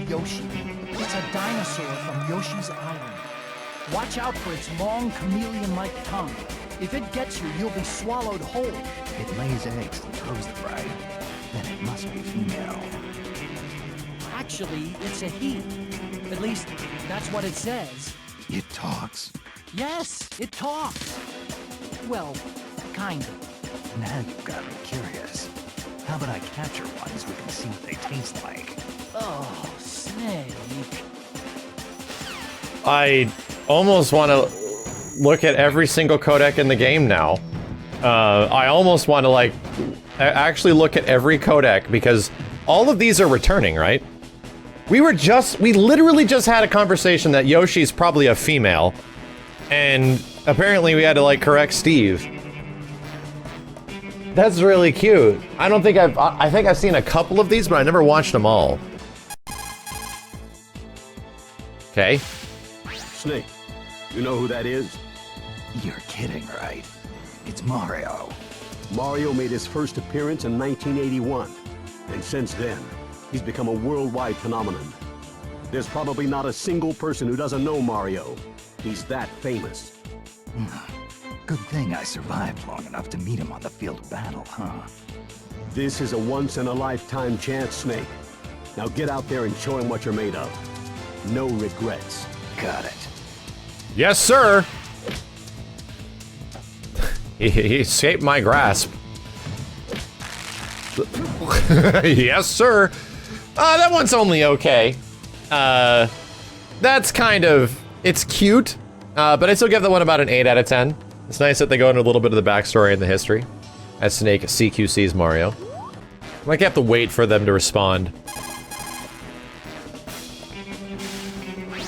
Yoshi. It's a dinosaur from Yoshi's Island. Watch out for its long chameleon-like tongue. If it gets you, you'll be swallowed whole. It lays eggs and throws them right. Then it must be female. Actually, it's a he. At least, that's what it says. It talks. Yes, it talks. Well, kind of. Now you've got me curious. How about I capture one so we can see what they taste like? Oh, Snake. I almost want to look at every single codec in the game now. I almost want to, like, actually look at every codec, because all of these are returning, right? We literally just had a conversation that Yoshi's probably a female, and apparently we had to, like, correct Steve. That's really cute. I think I've seen a couple of these, but I never watched them all. Okay. Snake, you know who that is? You're kidding, right? It's Mario. Mario made his first appearance in 1981, and since then, he's become a worldwide phenomenon. There's probably not a single person who doesn't know Mario. He's that famous. Good thing I survived long enough to meet him on the field of battle, huh? This is a once-in-a-lifetime chance, Snake. Now get out there and show him what you're made of. No regrets. Got it. Yes, sir! He escaped my grasp. Yes, sir! That one's only okay. That's kind of... It's cute, but I still give that one about an 8 out of 10. It's nice that they go into a little bit of the backstory and the history, as Snake CQCs Mario. Like, you have to wait for them to respond.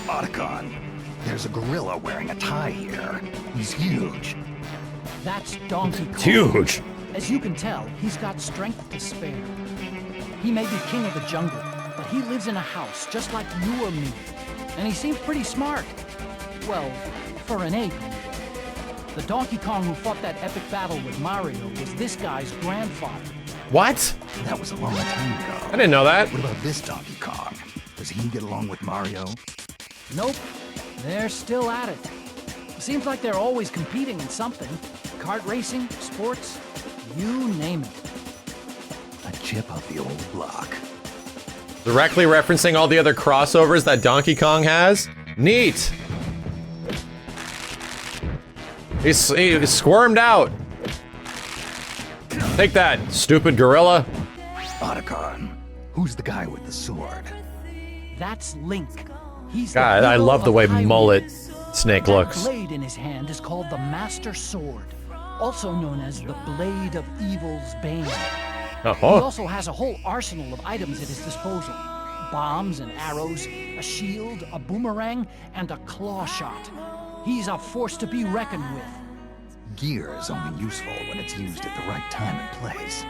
Otacon, there's a gorilla wearing a tie here. He's huge. That's Donkey Kong. Huge! As you can tell, he's got strength to spare. He may be king of the jungle, but he lives in a house just like you or me. And he seems pretty smart. Well, for an ape. The Donkey Kong who fought that epic battle with Mario was this guy's grandfather. What? That was a long time ago. I didn't know that. What about this Donkey Kong? Does he get along with Mario? Nope. They're still at it. Seems like they're always competing in something. Kart racing, sports, you name it. A chip off the old block. Directly referencing all the other crossovers that Donkey Kong has? Neat! He squirmed out. Take that, stupid gorilla. Otacon, who's the guy with the sword? That's Link. He's God, the I hero love the of way Hyrule. mullet Snake That looks. blade in his hand is called the Master Sword, also known as the Blade of Evil's Bane. He Oh, also has a whole arsenal of items at his disposal. Bombs and arrows, a shield, a boomerang, and a claw shot. He's a force to be reckoned with. Gear is only useful when it's used at the right time and place.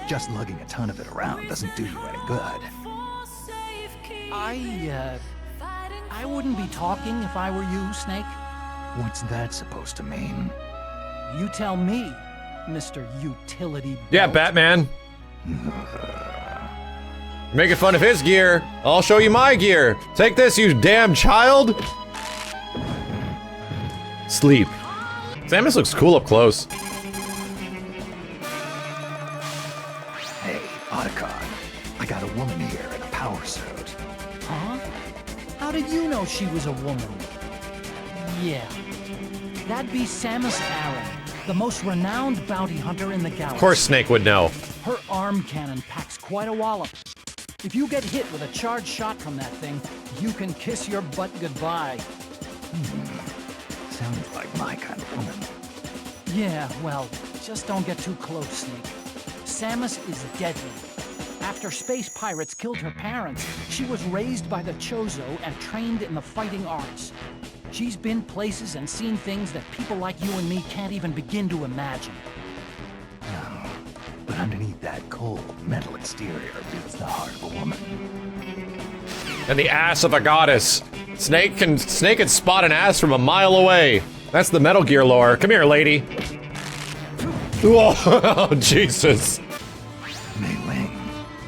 Just lugging a ton of it around doesn't do you any good. I wouldn't be talking if I were you, Snake. What's that supposed to mean? You tell me, Mr. Utility yeah, Belt. Batman. You're making fun of his gear. I'll show you my gear. Take this, you damn child. Sleep. Samus looks cool up close. Hey, Otacon, I got a woman here in a power suit. Huh? How did you know she was a woman? Yeah. That'd be Samus Aran, the most renowned bounty hunter in the galaxy. Of course Snake would know. Her arm cannon packs quite a wallop. If you get hit with a charged shot from that thing, you can kiss your butt goodbye. Sounds like my kind of woman. Yeah, well, just don't get too close, Snake. Samus is deadly. After space pirates killed her parents, she was raised by the Chozo and trained in the fighting arts. She's been places and seen things that people like you and me can't even begin to imagine. No, but underneath that cold, metal exterior beats the heart of a woman. And the ass of a goddess. Snake can spot an ass from a mile away. That's the Metal Gear lore. Come here, lady. Whoa, Jesus. Mei Ling,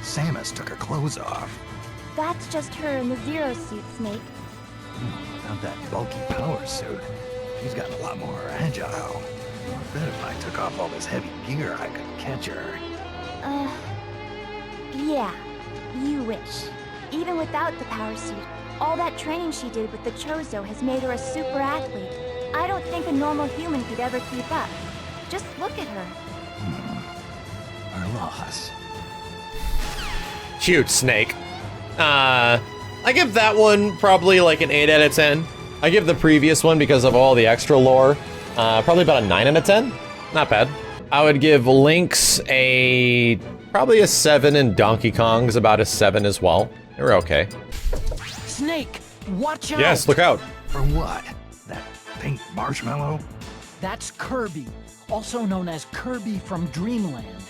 Samus took her clothes off. That's just her in the Zero suit, Snake. Without that bulky power suit, she's gotten a lot more agile. I bet if I took off all this heavy gear, I could catch her. Yeah, you wish. Even without the power suit, all that training she did with the Chozo has made her a super athlete. I don't think a normal human could ever keep up. Just look at her. Our loss. Cute Snake. I give that one probably like an 8 out of 10. I give the previous one, because of all the extra lore, probably about a 9 out of 10. Not bad. I would give Link's probably a 7, and Donkey Kong's about a 7 as well. They were okay. Snake, watch out! Yes, look out. For what? That pink marshmallow? That's Kirby, also known as Kirby from Dreamland.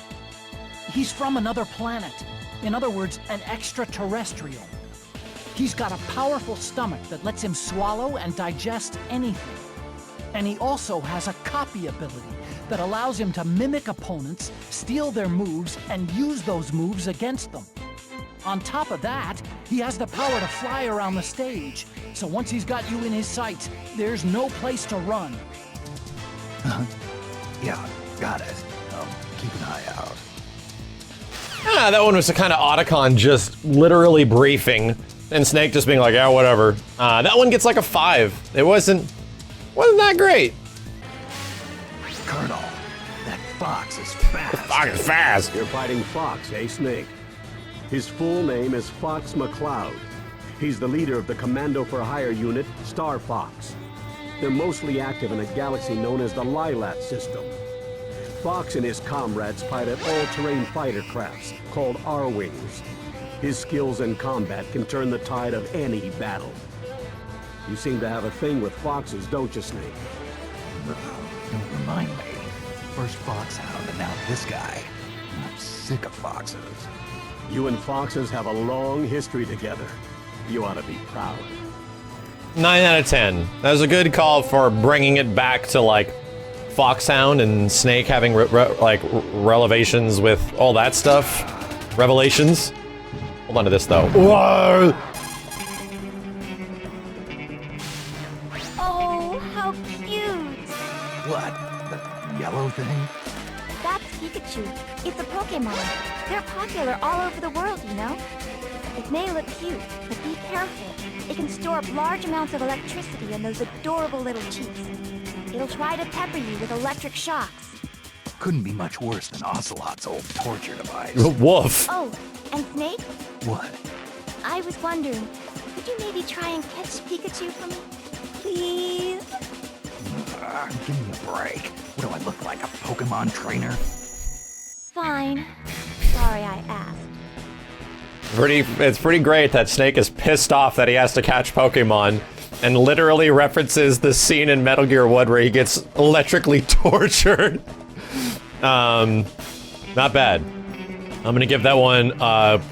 He's from another planet. In other words, an extraterrestrial. He's got a powerful stomach that lets him swallow and digest anything. And he also has a copy ability that allows him to mimic opponents, steal their moves, and use those moves against them. On top of that, he has the power to fly around the stage. So once he's got you in his sights, there's no place to run. Yeah, got it. Keep an eye out. That one was a kind of Otacon just literally briefing, and Snake just being like, yeah, whatever. That one gets like a 5. It wasn't that great. Colonel, that fox is fast. Fox is fast. You're fighting Fox, eh, Snake? His full name is Fox McCloud. He's the leader of the Commando for Hire unit, Star Fox. They're mostly active in a galaxy known as the Lilat system. Fox and his comrades pilot all-terrain fighter crafts called R-Wings. His skills in combat can turn the tide of any battle. You seem to have a thing with foxes, don't you, Snake? Don't remind me. First Foxhound and now this guy. I'm sick of foxes. You and foxes have a long history together. You ought to be proud. 9 out of 10. That was a good call for bringing it back to like Foxhound and Snake having revelations with all that stuff. Revelations. Hold on to this though. Whoa! Oh, how cute! What? The yellow thing? That's Pikachu. It's a Pokemon. They're popular all over the world, you know? It may look cute, but be careful. It can store up large amounts of electricity in those adorable little cheeks. It'll try to pepper you with electric shocks. Couldn't be much worse than Ocelot's old torture device. Woof. Oh, and Snake? What? I was wondering, could you maybe try and catch Pikachu for me? Please? Give me a break. What do I look like, a Pokemon trainer? Fine. Sorry I asked. It's pretty great that Snake is pissed off that he has to catch Pokemon and literally references the scene in Metal Gear 1 where he gets electrically tortured. Not bad. I'm gonna give that one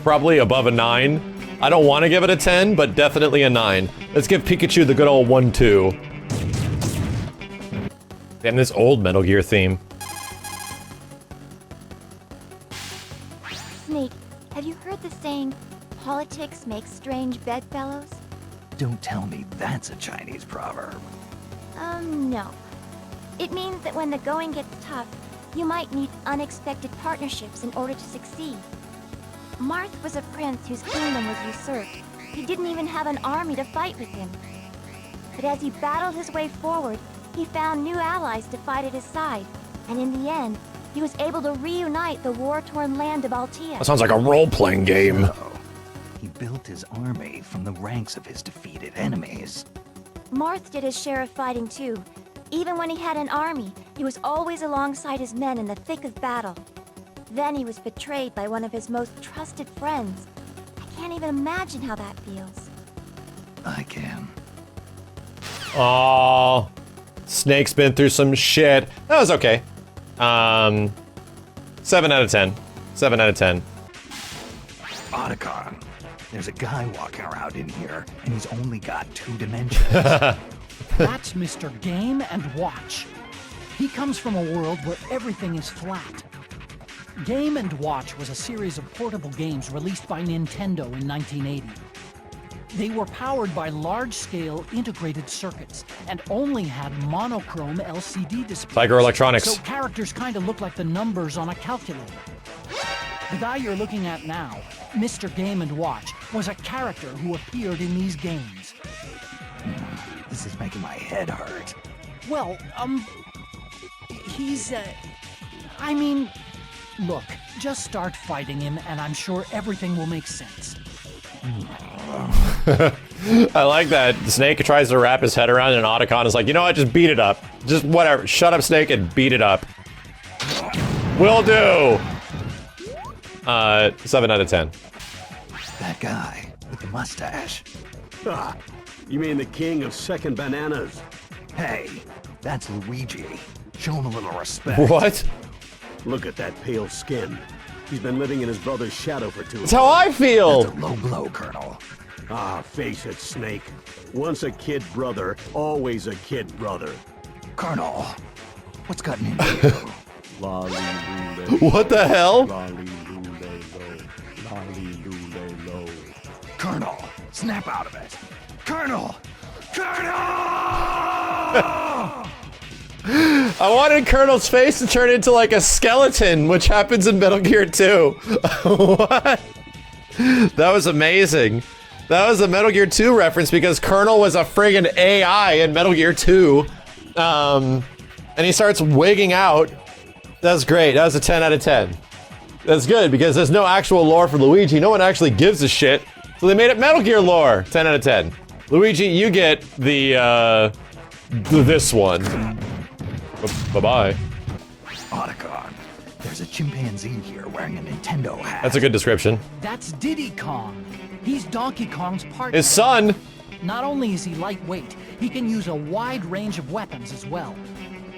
probably above a 9. I don't want to give it a 10, but definitely a 9. Let's give Pikachu the good old 1-2. Damn, this old Metal Gear theme. Snake, have you heard the saying, politics makes strange bedfellows? Don't tell me that's a Chinese proverb. No. It means that when the going gets tough, you might need unexpected partnerships in order to succeed. Marth was a prince whose kingdom was usurped. He didn't even have an army to fight with him. But as he battled his way forward, he found new allies to fight at his side. And in the end, he was able to reunite the war-torn land of Altea. That sounds like a role-playing game. Oh, he built his army from the ranks of his defeated enemies. Marth did his share of fighting too. Even when he had an army, he was always alongside his men in the thick of battle. Then he was betrayed by one of his most trusted friends. I can't even imagine how that feels. I can. Aww. Snake's been through some shit. That was okay. 7 out of 10. 7 out of 10. Otacon. There's a guy walking around in here, and he's only got 2 dimensions. That's Mr. Game & Watch. He comes from a world where everything is flat. Game & Watch was a series of portable games released by Nintendo in 1980. They were powered by large-scale integrated circuits and only had monochrome LCD displays. Tiger Electronics. So characters kind of look like the numbers on a calculator. The guy you're looking at now, Mr. Game & Watch, was a character who appeared in these games. This is making my head hurt. Well, he's, I mean, look, just start fighting him and I'm sure everything will make sense. I like that Snake tries to wrap his head around it and Otacon is like, you know what, just beat it up. Just whatever, shut up Snake and beat it up. Will do! 7 out of 10. That guy with the mustache. Ah, you mean the king of second bananas? Hey, that's Luigi. Show him a little respect. What? Look at that pale skin. He's been living in his brother's shadow for 2 That's how I feel! That's a low blow, Colonel. Ah, face it, Snake. Once a kid brother, always a kid brother. Colonel, what's gotten into you? What the hell? Colonel, snap out of it. Colonel! Colonel! I wanted Colonel's face to turn into like a skeleton, which happens in Metal Gear 2. What? That was amazing. That was a Metal Gear 2 reference because Colonel was a friggin' AI in Metal Gear 2. And he starts wigging out. That's great. That was a 10 out of 10. That's good because there's no actual lore for Luigi. No one actually gives a shit. So they made it Metal Gear lore. 10 out of 10. Luigi, you get the, this one. Bye-bye. Otacon, there's a chimpanzee here wearing a Nintendo hat. That's a good description. That's Diddy Kong. He's Donkey Kong's partner. His son! Not only is he lightweight, he can use a wide range of weapons as well.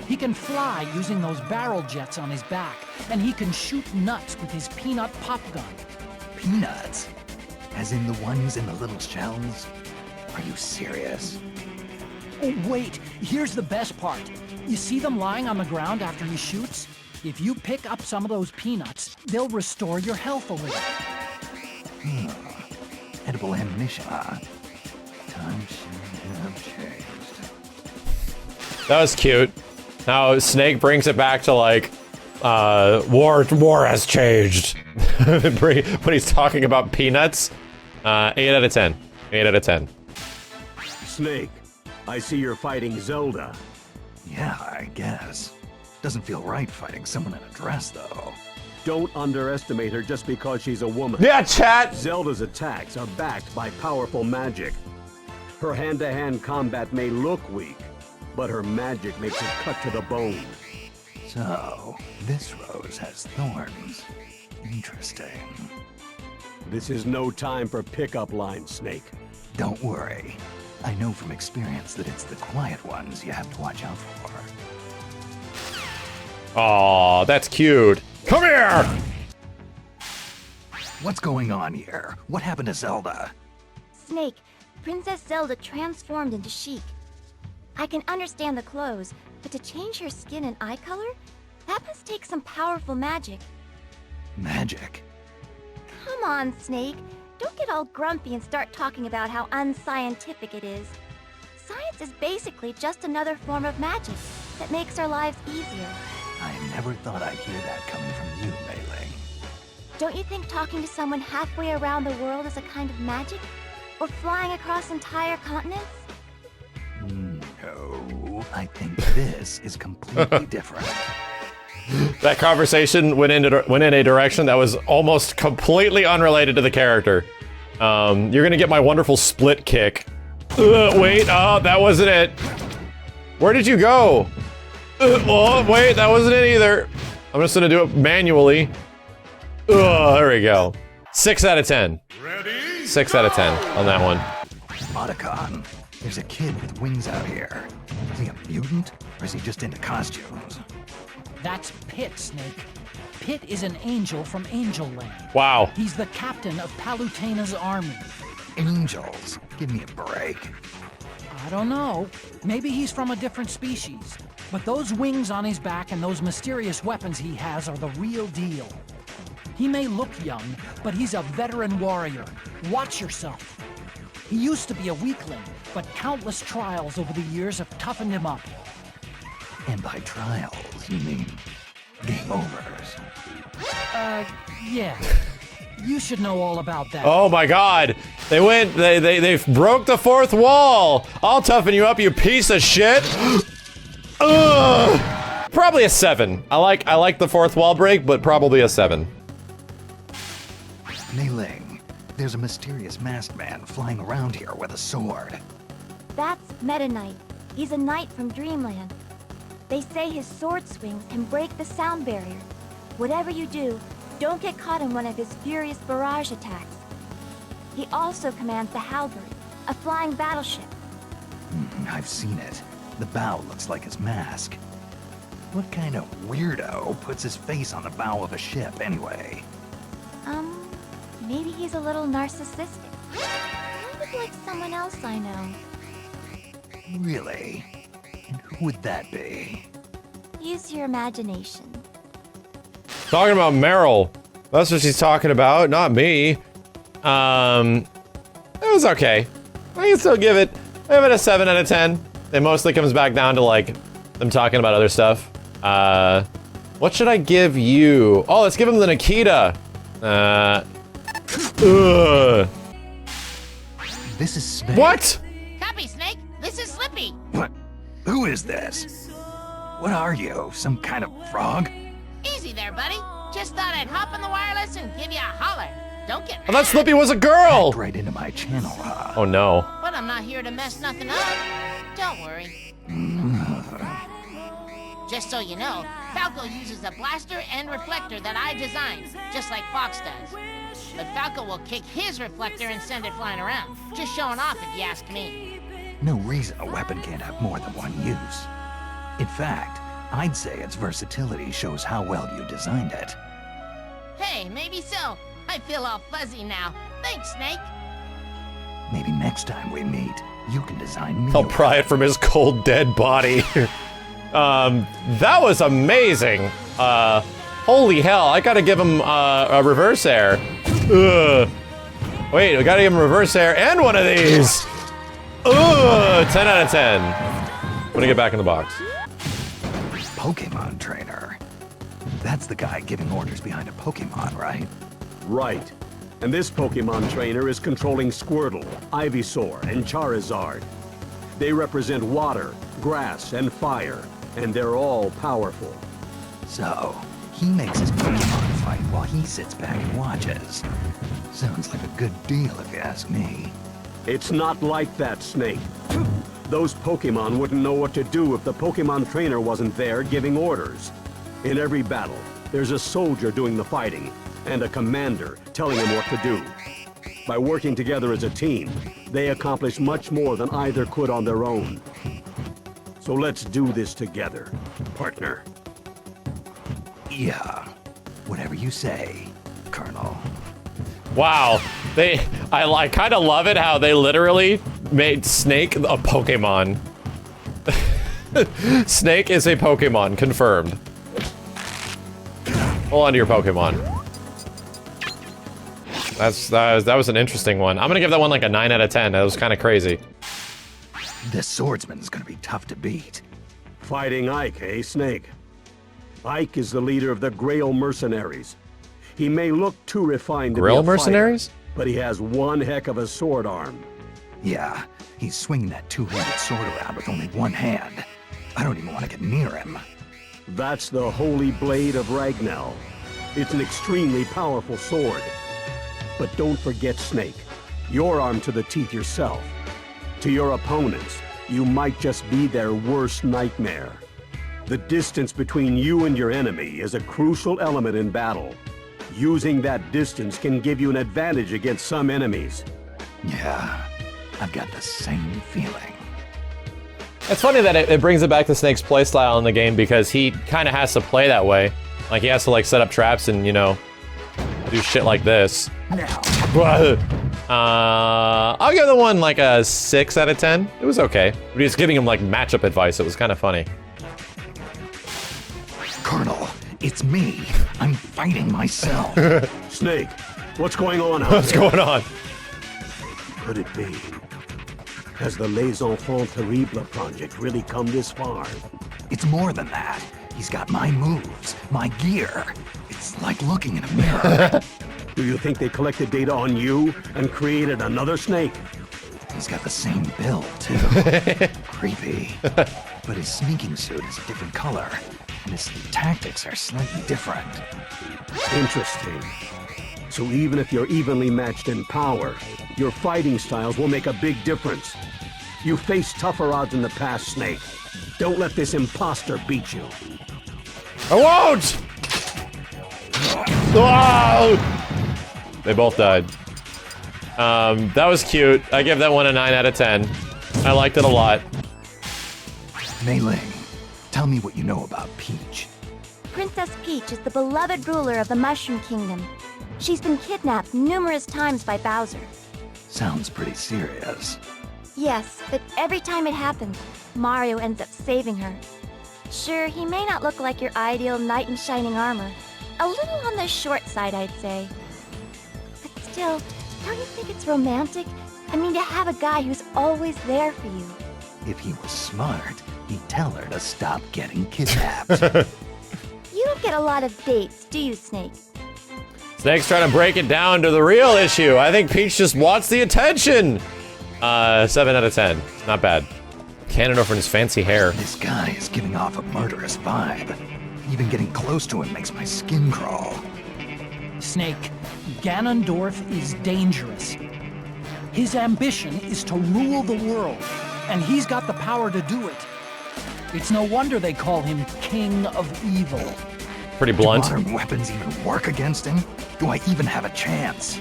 He can fly using those barrel jets on his back, and he can shoot nuts with his peanut pop gun. Peanuts? As in the ones in the little shells? Are you serious? Oh, wait, here's the best part. You see them lying on the ground after he shoots? If you pick up some of those peanuts, they'll restore your health a little. Edible ammunition, huh? Times have changed. That was cute. Now Snake brings it back to like, war has changed. When he's talking about peanuts. 8 out of 10. 8 out of 10. Snake, I see you're fighting Zelda. Yeah, I guess. Doesn't feel right fighting someone in a dress, though. Don't underestimate her just because she's a woman. Yeah, chat! Zelda's attacks are backed by powerful magic. Her hand-to-hand combat may look weak, but her magic makes it cut to the bone. So, this rose has thorns. Interesting. This is no time for pickup lines, Snake. Don't worry. I know from experience that it's the quiet ones you have to watch out for. Aw, that's cute. Come here! What's going on here? What happened to Zelda? Snake, Princess Zelda transformed into Sheik. I can understand the clothes, but to change her skin and eye color? That must take some powerful magic. Magic? Come on, Snake. Don't get all grumpy and start talking about how unscientific it is. Science is basically just another form of magic that makes our lives easier. I never thought I'd hear that coming from you, Melee. Don't you think talking to someone halfway around the world is a kind of magic? Or flying across entire continents? No, I think this is completely different. That conversation went in a direction that was almost completely unrelated to the character. You're gonna get my wonderful split kick. Wait, that wasn't it. Where did you go? Oh, wait, that wasn't it either. I'm just gonna do it manually. There we go. 6 out of 10. 6 out of 10 on that one. Otacon, there's a kid with wings out here. Is he a mutant, or is he just into costumes? That's Pit, Snake. Pit is an angel from Angel Land. Wow. He's the captain of Palutena's army. Angels, give me a break. I don't know. Maybe he's from a different species. But those wings on his back and those mysterious weapons he has are the real deal. He may look young, but he's a veteran warrior. Watch yourself. He used to be a weakling, but countless trials over the years have toughened him up. And by trials, you mean game overs. Yeah. You should know all about that. Oh my god. They broke the fourth wall. I'll toughen you up, you piece of shit. Ugh. Probably a 7. I like the fourth wall break, but probably a 7. Mei Ling, there's a mysterious masked man flying around here with a sword. That's Meta Knight. He's a knight from Dreamland. They say his sword swings can break the sound barrier. Whatever you do, don't get caught in one of his furious barrage attacks. He also commands the Halberd, a flying battleship. I've seen it. The bow looks like his mask. What kind of weirdo puts his face on the bow of a ship anyway? Maybe he's a little narcissistic. Kind of like someone else I know. Really? And who would that be? Use your imagination. Talking about Meryl. That's what she's talking about, not me. It was okay. I can still give it a 7 out of 10. It mostly comes back down to like them talking about other stuff. What should I give you? Oh, let's give him the Nikita. This is Snake. What? Copy, Snake. This is Slippy. What? Who is this? What are you? Some kind of frog? Easy there, buddy. Just thought I'd hop on the wireless and give you a holler. Don't get I thought Slippy was a girl. Right into my channel, huh? Oh no. But I'm not here to mess nothing up. Don't worry. Just so you know, Falco uses a blaster and reflector that I designed, just like Fox does. But Falco will kick his reflector and send it flying around. Just showing off if you ask me. No reason a weapon can't have more than one use. In fact, I'd say its versatility shows how well you designed it. Hey, maybe so. I feel all fuzzy now. Thanks, Snake. Maybe next time we meet, you can design me. I'll pry it from his cold, dead body. That was amazing. Holy hell, I gotta give him a reverse air. Ugh. Wait, I gotta give him reverse air and one of these. Ugh, 10 out of 10. I'm gonna get back in the box. Pokemon trainer. That's the guy giving orders behind a Pokemon, right? Right. And this Pokemon trainer is controlling Squirtle, Ivysaur, and Charizard. They represent water, grass, and fire, and they're all powerful. So, he makes his Pokemon fight while he sits back and watches. Sounds like a good deal if you ask me. It's not like that, Snake. Those Pokemon wouldn't know what to do if the Pokemon trainer wasn't there giving orders. In every battle, there's a soldier doing the fighting, and a commander telling him what to do. By working together as a team, they accomplish much more than either could on their own. So let's do this together, partner. Yeah, whatever you say, Colonel. Wow, I kind of love it how they literally made Snake a Pokemon. Snake is a Pokemon, confirmed. Hold on to your Pokemon. That was an interesting one. I'm gonna give that one like a 9 out of 10. That was kind of crazy. This swordsman's gonna be tough to beat. Fighting Ike, eh, Snake? Ike is the leader of the Grail Mercenaries. He may look too refined to be a Grail fighter, Mercenaries? but he has one heck of a sword arm. Yeah, he's swinging that two-handed sword around with only one hand. I don't even want to get near him. That's the Holy Blade of Ragnell. It's an extremely powerful sword. But don't forget, Snake, you're armed to the teeth yourself. To your opponents, you might just be their worst nightmare. The distance between you and your enemy is a crucial element in battle. Using that distance can give you an advantage against some enemies. Yeah, I've got the same feeling. It's funny that it brings it back to Snake's playstyle in the game because he kind of has to play that way. Like he has to like set up traps and, you know, do shit like this. Now, I'll give the one like a 6 out of 10. It was okay. But he was giving him like matchup advice. It was kind of funny. Colonel, it's me. I'm fighting myself. Snake, what's going on out What's there? going on? Could it be? Has the Les Enfants Terribles project really come this far? It's more than that. He's got my moves, my gear. It's like looking in a mirror. Do you think they collected data on you and created another Snake? He's got the same build, too. Creepy. But his sneaking suit is a different color, and his tactics are slightly different. Interesting. So even if you're evenly matched in power, your fighting styles will make a big difference. You faced tougher odds in the past, Snake. Don't let this imposter beat you. I won't! Whoa! They both died. That was cute. I give that one a 9 out of 10. I liked it a lot. Mei Ling, tell me what you know about Peach. Princess Peach is the beloved ruler of the Mushroom Kingdom. She's been kidnapped numerous times by Bowser. Sounds pretty serious. Yes, but every time it happens, Mario ends up saving her. Sure, he may not look like your ideal knight in shining armor. A little on the short side, I'd say. But still, don't you think it's romantic? I mean, to have a guy who's always there for you. If he was smart, he'd tell her to stop getting kidnapped. You don't get a lot of dates, do you, Snake? Snake's trying to break it down to the real issue. I think Peach just wants the attention. 7 out of 10. Not bad. Canada for his fancy hair. This guy is giving off a murderous vibe. Even getting close to him makes my skin crawl. Snake, Ganondorf is dangerous. His ambition is to rule the world, and he's got the power to do it. It's no wonder they call him King of Evil. Pretty blunt. Do modern weapons even work against him? Do I even have a chance?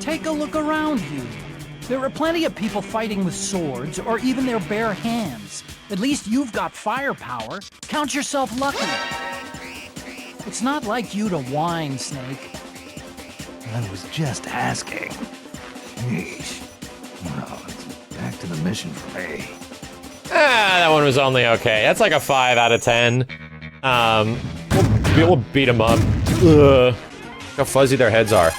Take a look around you. There are plenty of people fighting with swords, or even their bare hands. At least you've got firepower. Count yourself lucky. It's not like you to whine, Snake. I was just asking. Yeesh. Well, it's back to the mission for me. That one was only okay. That's like a 5 out of 10. We'll beat them up. Ugh. Look how fuzzy their heads are.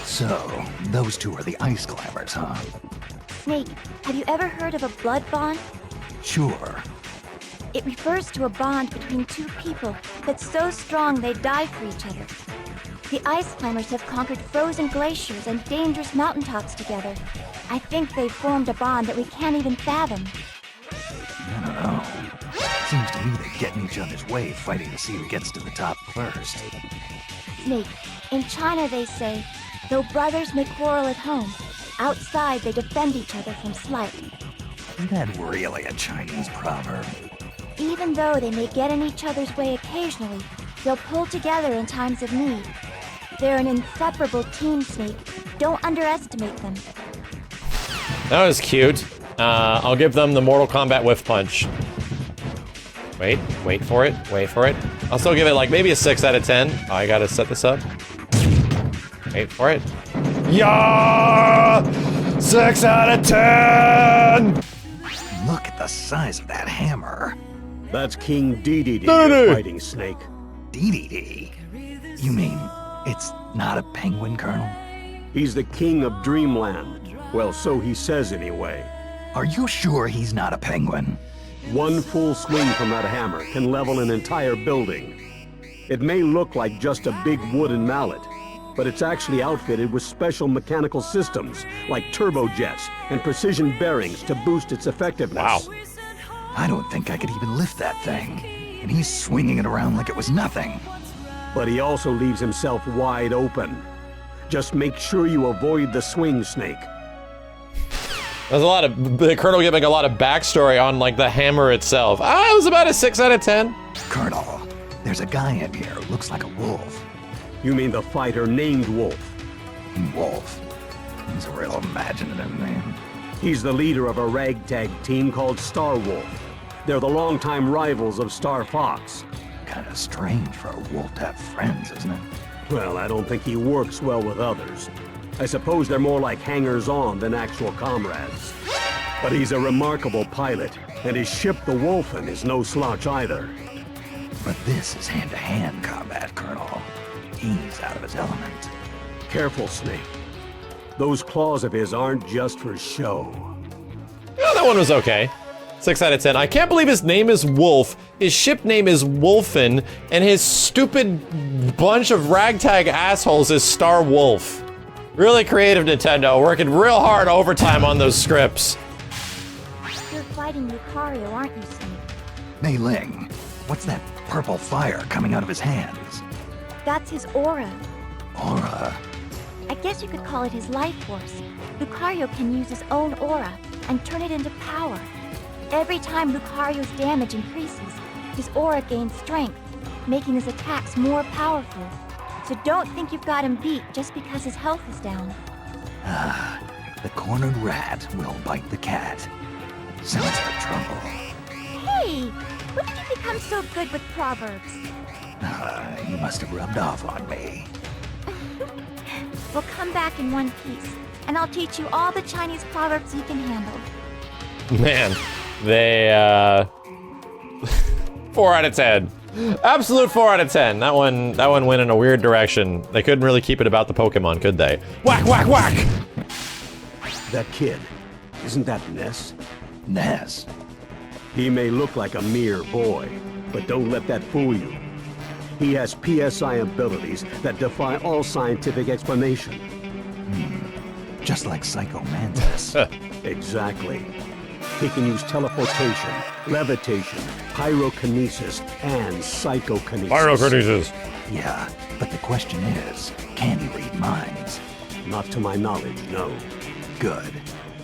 So, those two are the ice climbers, huh? Snake, have you ever heard of a blood bond? Sure. It refers to a bond between two people that's so strong they die for each other. The ice climbers have conquered frozen glaciers and dangerous mountaintops together. I think they've formed a bond that we can't even fathom. I don't know. Seems to me they get in each other's way fighting to see who gets to the top first. Snake, in China they say, though brothers may quarrel at home, outside they defend each other from slight. Is that really a Chinese proverb? Even though they may get in each other's way occasionally, they'll pull together in times of need. They're an inseparable team, Snake. Don't underestimate them. That was cute. I'll give them the Mortal Kombat whiff punch. Wait for it. I'll still give it like maybe a 6 out of 10. Oh, I gotta set this up. Wait for it. Yeah! 6 out of 10! Look at the size of that hammer. That's King Diddy Diddy. fighting, Snake. Diddy. You mean it's not a penguin, Colonel? He's the king of Dreamland. Well, so he says anyway. Are you sure he's not a penguin? One full swing from that hammer can level an entire building. It may look like just a big wooden mallet, but it's actually outfitted with special mechanical systems like turbojets and precision bearings to boost its effectiveness. Wow. I don't think I could even lift that thing. And he's swinging it around like it was nothing. But he also leaves himself wide open. Just make sure you avoid the swing, Snake. There's a lot of the Colonel giving a lot of backstory on like the hammer itself. It was about a 6 out of 10. Colonel, there's a guy in here who looks like a wolf. You mean the fighter named Wolf? Wolf. He's a real imaginative name. He's the leader of a ragtag team called Star Wolf. They're the longtime rivals of Star Fox. Kinda strange for a wolf to have friends, isn't it? Well, I don't think he works well with others. I suppose they're more like hangers-on than actual comrades. But he's a remarkable pilot, and his ship, the Wolfen, is no slouch either. But this is hand-to-hand combat, Colonel. He's out of his element. Careful, Snake. Those claws of his aren't just for show. Yeah, that one was okay. 6 out of 10. I can't believe his name is Wolf, his ship name is Wolfen, and his stupid bunch of ragtag assholes is Star Wolf. Really creative, Nintendo, working real hard overtime on those scripts. You're fighting Lucario, aren't you, Snake? Mei Ling, what's that purple fire coming out of his hands? That's his aura. Aura? I guess you could call it his life force. Lucario can use his own aura and turn it into power. Every time Lucario's damage increases, his aura gains strength, making his attacks more powerful. So don't think you've got him beat just because his health is down. Ah, the cornered rat will bite the cat. Sounds like trouble. Hey! When did you become so good with proverbs? You must have rubbed off on me. We'll come back in one piece, and I'll teach you all the Chinese proverbs you can handle. Man, they, 4 out of 10. Absolute 4 out of 10. That one went in a weird direction. They couldn't really keep it about the Pokemon, could they? Whack, whack, whack! That kid, isn't that Ness? Ness. He may look like a mere boy, but don't let that fool you. He has PSI abilities that defy all scientific explanation. Just like Psycho Mantis. Exactly. He can use teleportation, levitation, pyrokinesis, and psychokinesis. Pyrokinesis. Yeah, but the question is, can he read minds? Not to my knowledge, no. Good.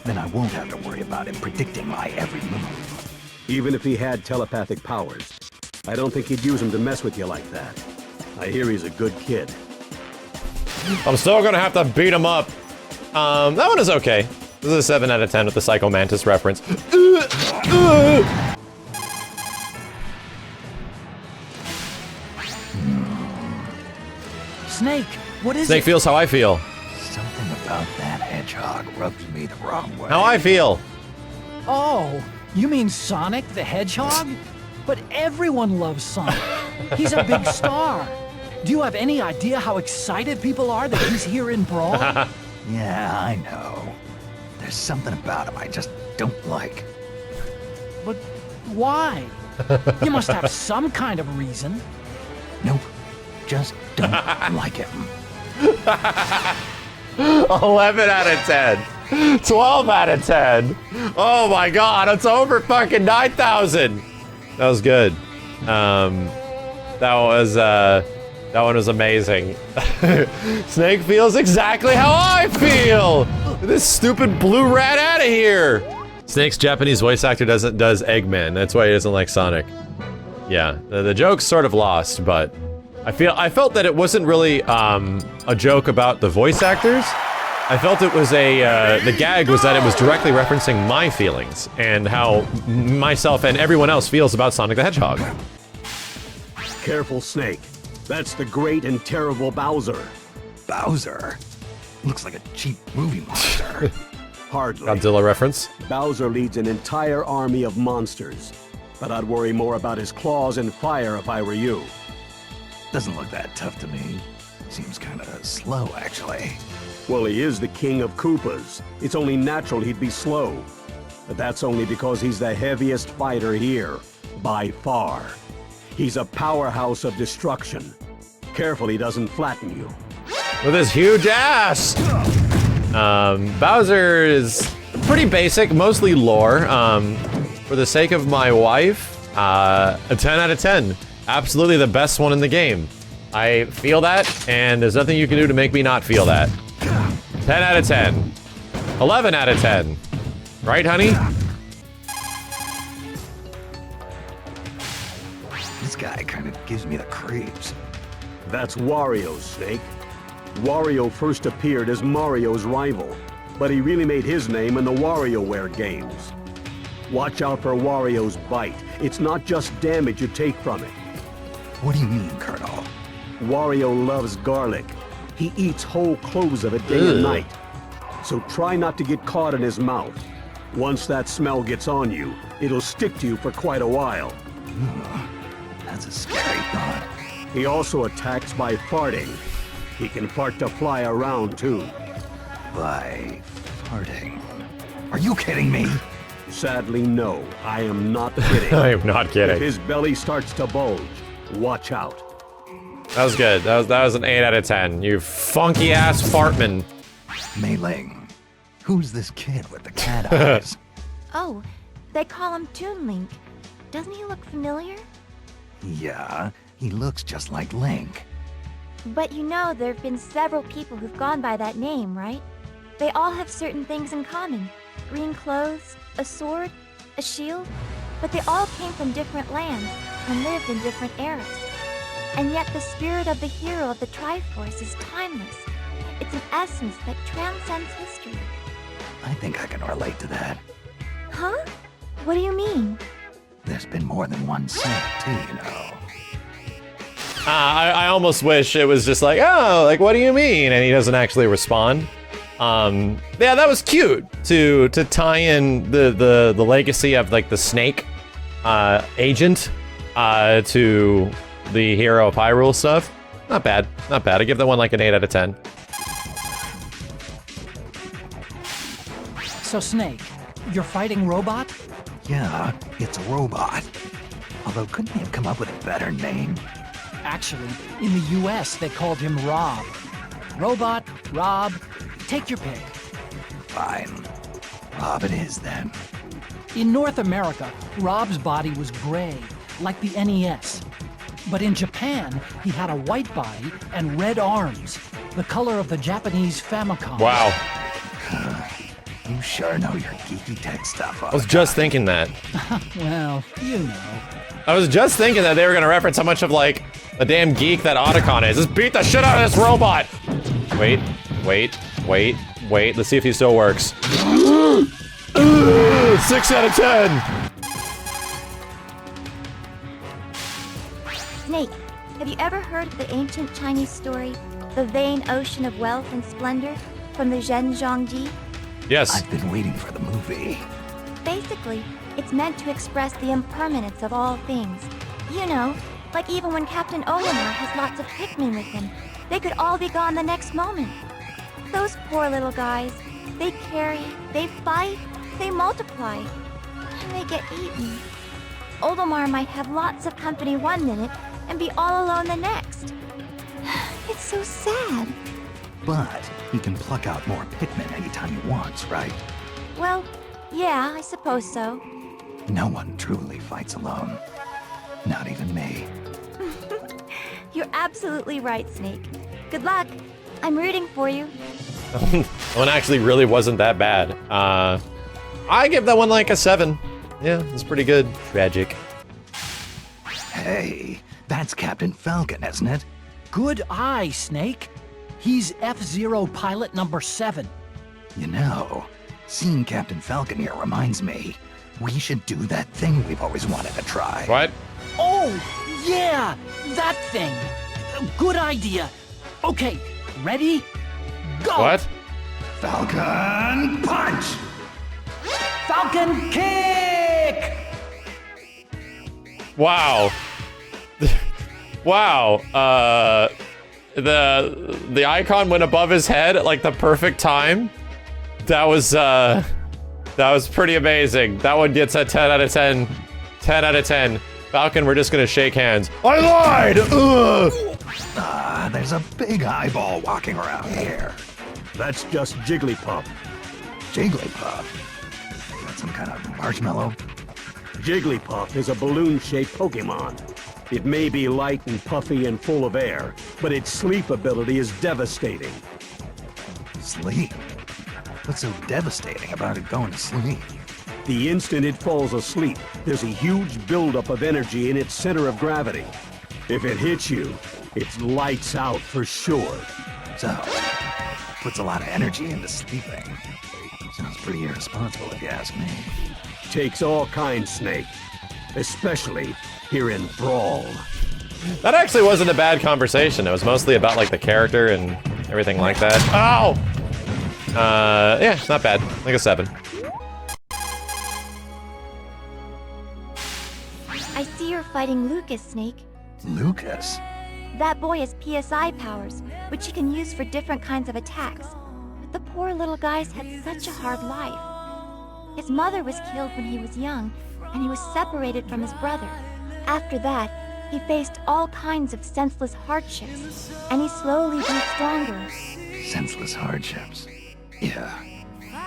Then I won't have to worry about him predicting my every move. Even if he had telepathic powers, I don't think he'd use them to mess with you like that. I hear he's a good kid. I'm still gonna have to beat him up. That one is okay. This is a 7 out of 10 with the Psycho Mantis reference. Snake, what is Snake it? feels how I feel. Something about that hedgehog rubs me the wrong way. How I feel. Oh, you mean Sonic the Hedgehog? But everyone loves Sonic. He's a big star. Do you have any idea how excited people are that he's here in Brawl? Yeah, I know. There's something about him I just don't like. But why? You must have some kind of reason. Nope. Just don't like him. 11 out of 10. 12 out of 10. Oh my god, it's over fucking 9,000. That was good. That one was amazing. Snake feels exactly how I feel. This stupid blue rat out of here. Snake's Japanese voice actor does Eggman. That's why he doesn't like Sonic. Yeah, the joke's sort of lost, but I felt that it wasn't really a joke about the voice actors. I felt it was the gag was that it was directly referencing my feelings and how myself and everyone else feels about Sonic the Hedgehog. Careful, Snake. That's the great and terrible Bowser. Bowser? Looks like a cheap movie monster. Hardly. Godzilla reference. Bowser leads an entire army of monsters. But I'd worry more about his claws and fire if I were you. Doesn't look that tough to me. Seems kinda slow, actually. Well, he is the king of Koopas. It's only natural he'd be slow. But that's only because he's the heaviest fighter here, by far. He's a powerhouse of destruction. Careful he doesn't flatten you. With his huge ass! Bowser is pretty basic, mostly lore. For the sake of my wife, a 10 out of 10. Absolutely the best one in the game. I feel that, and there's nothing you can do to make me not feel that. 10 out of 10. 11 out of 10. Right, honey? This guy kind of gives me the creeps. That's Wario, Snake. Wario first appeared as Mario's rival, but he really made his name in the WarioWare games. Watch out for Wario's bite. It's not just damage you take from it. What do you mean, Colonel? Wario loves garlic. He eats whole cloves of it day and night. So try not to get caught in his mouth. Once that smell gets on you, it'll stick to you for quite a while. That's a scary thought. He also attacks by farting. He can fart to fly around, too. By farting. Are you kidding me? Sadly, no. I am not kidding. I am not If kidding. his belly starts to bulge, watch out. That was good. That was an 8 out of 10. You funky ass fartman. Mei Ling, who's this kid with the cat eyes? Oh, they call him Toon Link. Doesn't he look familiar? Yeah, he looks just like Link. But you know there have been several people who've gone by that name, right? They all have certain things in common. Green clothes, a sword, a shield. But they all came from different lands and lived in different eras. And yet the spirit of the hero of the Triforce is timeless. It's an essence that transcends history. I think I can relate to that. Huh? What do you mean? There's been more than one Snake, too, you know. I almost wish it was just like, oh, like, what do you mean? And he doesn't actually respond. Yeah, that was cute to tie in the legacy of like the Snake agent to the hero of Hyrule stuff. Not bad, not bad. I give that one like an 8 out of 10. So, Snake, you're fighting Robot? Yeah, it's a robot. Although, couldn't he have come up with a better name? Actually, in the US, they called him Rob. Robot, Rob, take your pick. Fine. Rob it is, then. In North America, Rob's body was gray, like the NES. But in Japan, he had a white body and red arms, the color of the Japanese Famicom. Wow, You sure know your geeky tech stuff. I was just thinking that. Well, you know. I was just thinking that they were gonna reference how much of like a damn geek that Otacon is. Just beat the shit out of this robot. Wait. Let's see if he still works. 6 out of 10. Snake, have you ever heard of the ancient Chinese story, The Vain Ocean of Wealth and Splendor, from the Zhenjiangji? Yes. I've been waiting for the movie. Basically, it's meant to express the impermanence of all things. You know, like even when Captain Olimar has lots of Pikmin with him, they could all be gone the next moment. Those poor little guys, they carry, they fight, they multiply, and they get eaten. Olimar might have lots of company one minute and be all alone the next. It's so sad. But he can pluck out more Pikmin anytime he wants, right? Well, yeah, I suppose so. No one truly fights alone. Not even me. You're absolutely right, Snake. Good luck. I'm rooting for you. That one actually really wasn't that bad. I give that one like a 7. Yeah, it's pretty good. Tragic. Hey, that's Captain Falcon, isn't it? Good eye, Snake. He's F-Zero pilot number 7. You know, seeing Captain Falcon here reminds me, we should do that thing we've always wanted to try. What? Oh, yeah, that thing. Good idea. Okay, ready? Go! What? Falcon Punch! Falcon kick! Wow. Wow. The icon went above his head at like the perfect time. That was pretty amazing. That one gets a 10 out of 10. 10 out of 10. Falcon, we're just gonna shake hands. I lied! Ugh! There's a big eyeball walking around here. That's just Jigglypuff. Jigglypuff. Is that some kind of marshmallow? Jigglypuff is a balloon-shaped Pokemon. It may be light and puffy and full of air, but its sleep ability is devastating. Sleep? What's so devastating about it going to sleep? The instant it falls asleep, there's a huge buildup of energy in its center of gravity. If it hits you, it's lights out for sure. So, puts a lot of energy into sleeping. Sounds pretty irresponsible if you ask me. Takes all kinds, Snake. Especially here in Brawl. That actually wasn't a bad conversation. It was mostly about like the character and everything like that. Ow! Yeah, not bad. Like a 7. I see you're fighting Lucas, Snake. Lucas? That boy has PSI powers, which he can use for different kinds of attacks. But the poor little guy's had such a hard life. His mother was killed when he was young, and he was separated from his brother. After that, he faced all kinds of senseless hardships, and he slowly grew stronger. Senseless hardships. Yeah,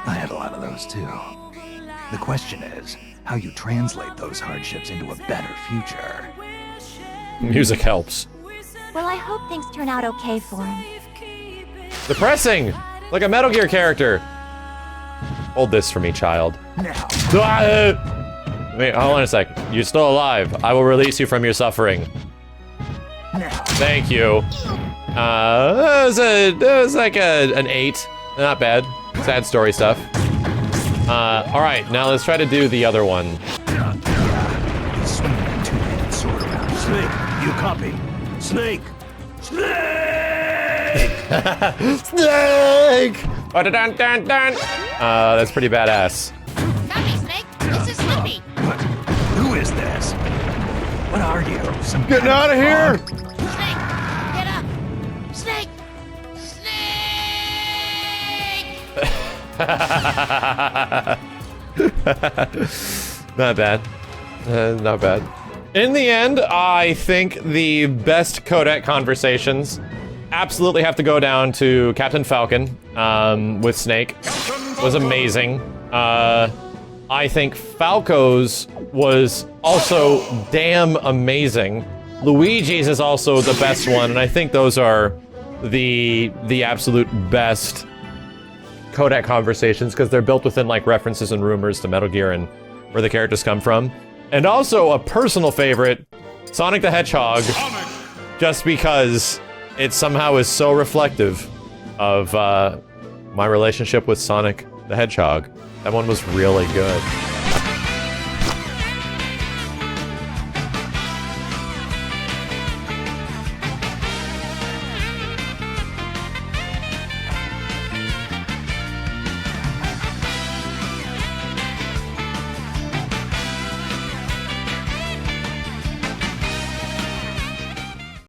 I had a lot of those too. The question is, how you translate those hardships into a better future. Music helps. Well, I hope things turn out okay for him. Depressing! Like a Metal Gear character. Hold this for me, child. Now. Wait, hold on a sec. You're still alive. I will release you from your suffering. Now. Thank you. It was like an 8. Not bad. Sad story stuff. Alright, now let's try to do the other one. He's swinging that two-handed sword around. Snake, you copy. Snake! Snake! Snake! Ba-da-dun-dun-dun. That's pretty badass. Copy, Snake. This is Slippy. What? Who is this? What are you? Some Getting kind out of here! frog? Snake, get up. Snake! Snake! Not bad. Not bad. In the end, I think the best codec conversations absolutely have to go down to Captain Falcon with Snake. Was amazing. I think Falco's was also damn amazing. Luigi's is also the best one, and I think those are the absolute best codec conversations because they're built within like references and rumors to Metal Gear and where the characters come from. And also a personal favorite, Sonic the Hedgehog, just because it somehow is so reflective of my relationship with Sonic the Hedgehog. That one was really good.